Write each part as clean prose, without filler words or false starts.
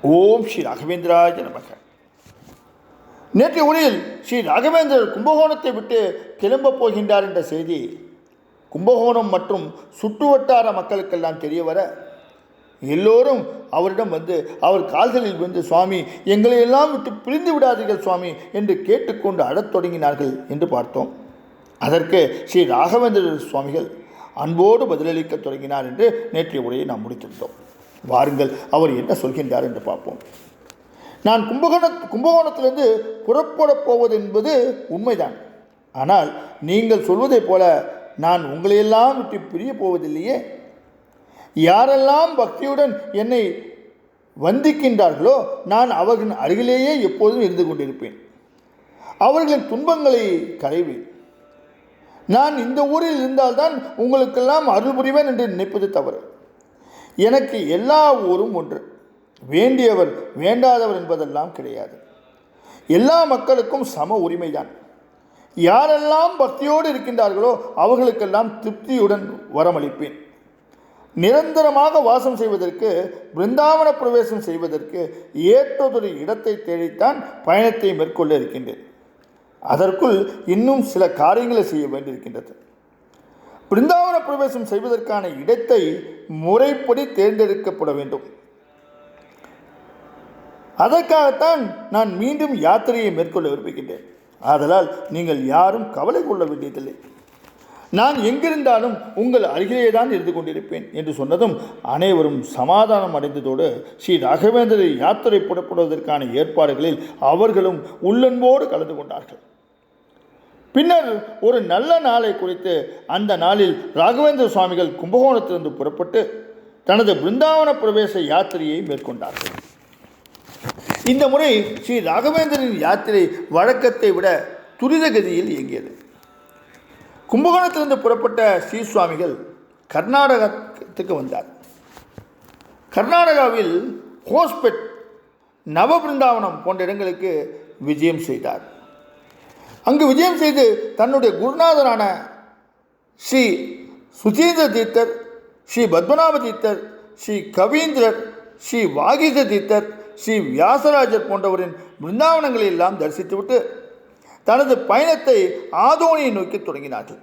ஓம் ஸ்ரீ ராகவேந்திராய நமக. நேற்றைய உரையில் ஸ்ரீ ராகவேந்திரர் கும்பகோணத்தை விட்டு கிளம்பப் போகின்றார் என்ற செய்தி கும்பகோணம் மற்றும் சுற்றுவட்டார மக்களுக்கெல்லாம் தெரிய வர எல்லோரும் அவரிடம் வந்து அவர் கால்களில் விழுந்து, சுவாமி எங்களை எல்லாம் விட்டு பிரிந்து விடாதீர்கள் சுவாமி என்று கேட்டுக்கொண்டு அழத் தொடங்கினார்கள் என்று பார்த்தோம். அதற்கு ஸ்ரீ ராகவேந்திரர் சுவாமிகள் அன்போடு பதிலளிக்க தொடங்கினார் என்று நேற்றைய உரையை நாம் முடித்திருந்தோம். வாருங்கள் அவர் என்ன சொல்கின்றார் என்று பார்ப்போம். நான் கும்பகோணத்திலிருந்து புறப்படப் போவது என்பது உண்மைதான். ஆனால் நீங்கள் சொல்வதைப் போல நான் உங்களையெல்லாம் விட்டு பிரிய போவதில்லையே. யாரெல்லாம் பக்தியுடன் என்னை வந்திக்கின்றார்களோ நான் அவர்களின் அருகிலேயே எப்போதும் இருந்து கொண்டிருப்பேன். அவர்களின் துன்பங்களை களைவேன். நான் இந்த ஊரில் இருந்தால்தான் உங்களுக்கெல்லாம் அருள் புரிவேன் என்று நினைப்பது தவறு. எனக்கு எல்லா ஊரும் ஒன்று. வேண்டியவர் வேண்டாதவர் என்பதெல்லாம் கிடையாது. எல்லா மக்களுக்கும் சம உரிமைதான். யாரெல்லாம் பக்தியோடு இருக்கின்றார்களோ அவர்களுக்கெல்லாம் திருப்தியுடன் வரமளிப்பேன். நிரந்தரமாக வாசம் செய்வதற்கு, பிருந்தாவன பிரவேசம் செய்வதற்கு ஏற்றதொரு இடத்தை தேடித்தான் பயணத்தை மேற்கொள்ள இருக்கின்றேன். அதற்குள் இன்னும் சில காரியங்களை செய்ய வேண்டியிருக்கின்றது. பிருந்தாவன பிரவேசம் செய்வதற்கான இடத்தை முறைப்படி தேர்ந்தெடுக்கப்பட வேண்டும். அதற்காகத்தான் நான் மீண்டும் யாத்திரையை மேற்கொள்ள விரும்புகின்றேன். ஆதலால் நீங்கள் யாரும் கவலை கொள்ள வேண்டியதில்லை. நான் எங்கிருந்தாலும் உங்கள் அருகிலேயே தான் இருந்து கொண்டிருப்பேன் என்று சொன்னதும் அனைவரும் சமாதானம் அடைந்ததோடு ஸ்ரீ ராகவேந்திர யாத்திரை புறப்படுவதற்கான ஏற்பாடுகளில் அவர்களும் உள்ளன்போடு கலந்து கொண்டார்கள். பின்னர் ஒரு நல்ல நாளை குறித்து அந்த நாளில் ராகவேந்திர சுவாமிகள் கும்பகோணத்திலிருந்து புறப்பட்டு தனது பிருந்தாவன பிரவேச யாத்திரையை மேற்கொண்டார்கள். இந்த முறை ஸ்ரீ ராகவேந்திரின் யாத்திரை வழக்கத்தை விட துரித கதியில் இயங்கியது. கும்பகோணத்திலிருந்து புறப்பட்ட ஸ்ரீ சுவாமிகள் கர்நாடகத்துக்கு வந்தார். கர்நாடகாவில் ஹோஸ்பெட், நவபிருந்தாவனம் போன்ற இடங்களுக்கு விஜயம் செய்தார். அங்கு விஜயம் செய்து தன்னுடைய குருநாதரான ஸ்ரீ சுசீந்திர தீர்த்தர், ஸ்ரீ பத்மநாப தீர்த்தர், ஸ்ரீ கவீந்திரர், ஸ்ரீ வாகீச தீர்த்தர், ஸ்ரீ வியாசராஜர் போன்றவரின் பிருந்தாவனங்களை எல்லாம் தரிசித்துவிட்டு தனது பயணத்தை ஆதோனியை நோக்கி தொடங்கினார்கள்.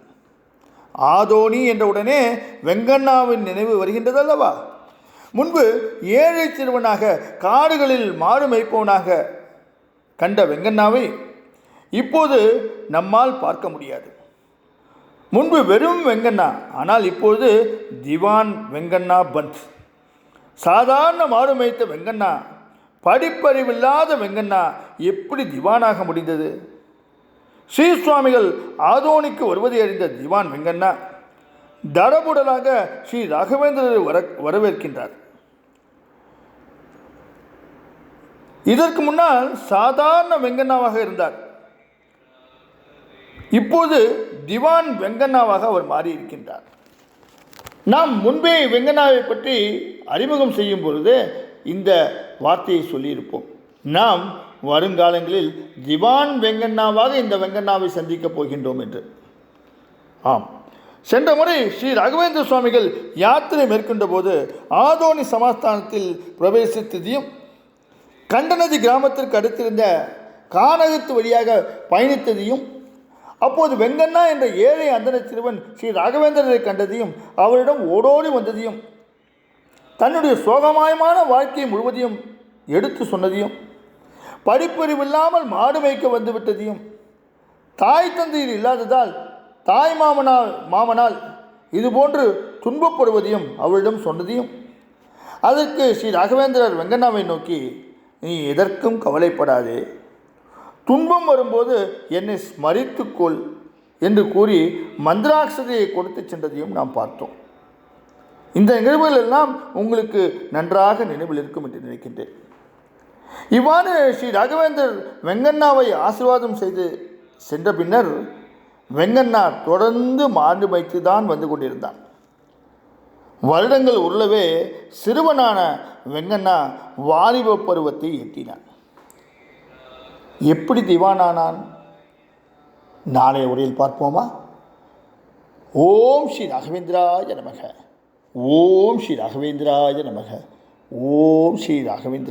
ஆதோனி என்றவுடனே வெங்கண்ணாவின் நினைவு வருகின்றது அல்லவா? முன்பு ஏழை சிறுவனாக காடுகளில் மாடு மேய்ப்பவனாக கண்ட வெங்கண்ணாவை இப்போது நம்மால் பார்க்க முடியாது. முன்பு வெறும் வெங்கண்ணா, ஆனால் இப்பொழுது திவான் வெங்கண்ணா பந்த். சாதாரண மாடு மேய்த்த வெங்கண்ணா, படிப்பறிவில்லாத வெங்கண்ணா எப்படி திவானாக முடிந்தது? ஸ்ரீ சுவாமிகள் ஆதோனிக்கு வருவதை அறிந்த திவான் வெங்கண்ணா தடபுடலாக ஸ்ரீ ராகவேந்திரரை வரவேற்கின்றார். இதற்கு முன்னால் சாதாரண வெங்கண்ணாவாக இருந்தார். இப்போது திவான் வெங்கண்ணாவாக அவர் மாறியிருக்கின்றார். நாம் முன்பே வெங்கண்ணாவை பற்றி அறிமுகம் செய்யும் பொழுது இந்த வார்த்தையை சொல்லியிருப்போம். நாம் வருங்காலங்களில் திவான் வெங்கண்ணாவாக இந்த வெங்கண்ணாவை சந்திக்கப் போகின்றோம் என்று. ஆம், சென்ற முறை ஸ்ரீ ராகவேந்திர சுவாமிகள் யாத்திரை மேற்கொண்ட போது ஆதோனி சமஸ்தானத்தில் பிரவேசித்ததையும், கண்டநதி கிராமத்திற்கு அடுத்திருந்த கானகத்து வழியாக பயணித்ததையும், அப்போது வெங்கண்ணா என்ற ஏழை அந்தன சிறுவன் ஸ்ரீ ராகவேந்திரரை கண்டதையும், அவரிடம் ஓடோடி வந்ததையும், தன்னுடைய சோகமயமான வாழ்க்கையை முழுவதையும் எடுத்து சொன்னதையும், படிப்பறிவில்லாமல் மாடு மேய்க்க வந்துவிட்டதையும், தாய் தந்தையில் இல்லாததால் தாய் மாமனால் இதுபோன்று துன்பப்படுவதையும் அவரிடம் சொன்னதையும், அதற்கு ஸ்ரீ ராகவேந்திரர் வெங்கண்ணாவை நோக்கி, நீ எதற்கும் கவலைப்படாதே, துன்பம் வரும்போது என்னை ஸ்மரித்துக்கொள் என்று கூறி மந்திராட்சதையை கொடுத்து சென்றதையும் நாம் பார்த்தோம். இந்த நிகழ்வுகள் எல்லாம் உங்களுக்கு நன்றாக நினைவில் இருக்கும் என்று நினைக்கின்றேன். இவ்வாறு ஸ்ரீ ராகவேந்தர் வெங்கண்ணாவை ஆசீர்வாதம் செய்து சென்ற பின்னர் வெங்கண்ணா தொடர்ந்து மாண்டு வைத்து தான் வந்து கொண்டிருந்தான். வருடங்கள் உருளவே சிறுவனான வெங்கண்ணா வாலிப பருவத்தை எட்டினான். எப்படி திவானானான்? நாளைய உரையில் பார்ப்போமா? ஓம் ஸ்ரீ ராகவேந்திராய நமக. ஓம் ஸ்ரீ ராகவேந்திராய நமக. ஓம் ஸ்ரீ ராகவேந்திர